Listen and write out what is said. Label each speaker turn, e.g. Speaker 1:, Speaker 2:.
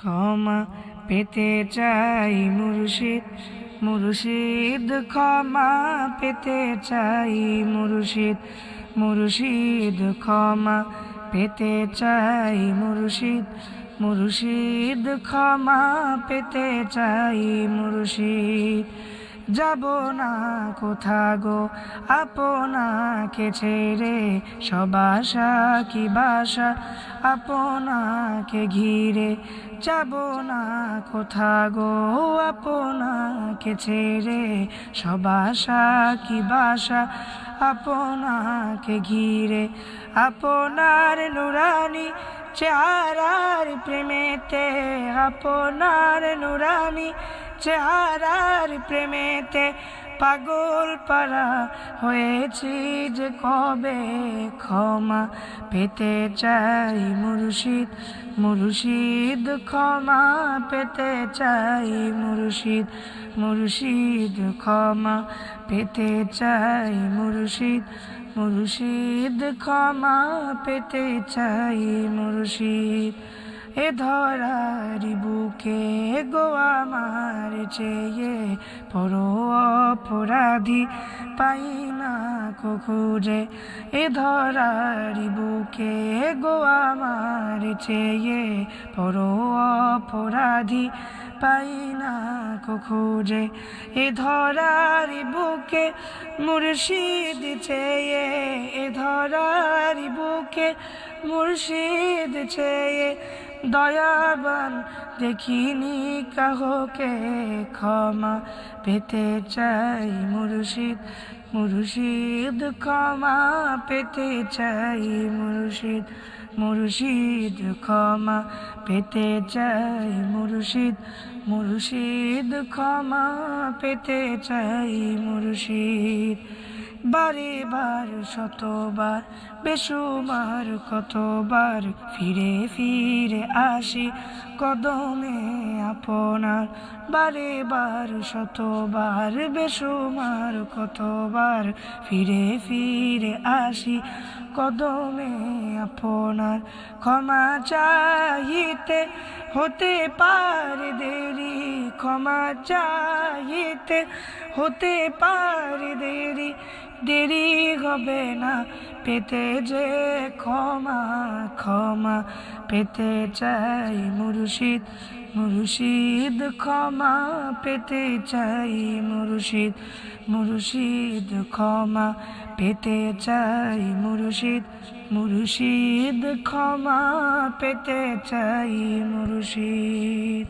Speaker 1: ক্ষমা পেতে চাই মুর্শিদ, মুর্শিদ ক্ষমা পেতে চাই মুর্শিদ, মুর্শিদ ক্ষমা পেতে চাই মুর্শিদ, মুর্শিদ ক্ষমা পেতে চাই মুর্শিদ। যাব না কোথা গো আপনাকে ছেড়ে, সব আশা কি বাসা আপনাকে ঘিরে। যাব না কোথা গো আপনাকে ছেড়ে, সব আশা কি বাসা আপনাকে ঘিরে। আপনার নুরানি চেহারার প্রেমেতে, আপনার নুরানি চেহারার প্রেমেতে পাগল পারা হয়েছি যে কবে। ক্ষমা পেতে চাই মুর্শিদ, মুর্শিদ ক্ষমা পেতে চাই মুর্শিদ, মুর্শিদ ক্ষমা পেতে চাই মুর্শিদ, মুর্শিদ ক্ষমা পেতে চাই মুর্শিদ। এ ধরারি বুকে গো আমার চেয়ে বড় অপরাধী পাই না কো খুঁজে। এ ধরারি বুকে গো আমার চেয়ে বড় অপরাধী পাই না কো খুঁজে। এ ধরারি বুকে মুর্শিদ চেয়ে, এ ধরারি বুকে মুর্শিদ চেয়ে দয়াবান দেখিনি কাহকে। ক্ষমা পেতে চাই মুর্শিদ, মুর্শিদ ক্ষমা পেতে চাই মুর্শিদ, মুর্শিদ ক্ষমা পেতে চাই মুর্শিদ, মুর্শিদ ক্ষমা পেতে চাই মুর্শিদ। বারে বার শতবার বেশুমার কতবার ফিরে ফিরে আসি কদমে আপনার। বারে বার শতবার বেশুমার কতবার ফিরে ফিরে আসি কদমে আপনার। ক্ষমা চাহিতে হতে পারে দেরি, ক্ষমা চাহিতে হতে পারে দেরি, দেরি হবে না পেতে যে ক্ষমা। ক্ষমা পেতে চাই মুর্শিদ, মুর্শিদ ক্ষমা পেতে চাই মুর্শিদ, মুর্শিদ ক্ষমা পেতে চাই মুর্শিদ, মুর্শিদ ক্ষমা পেতে চাই মুর্শিদ।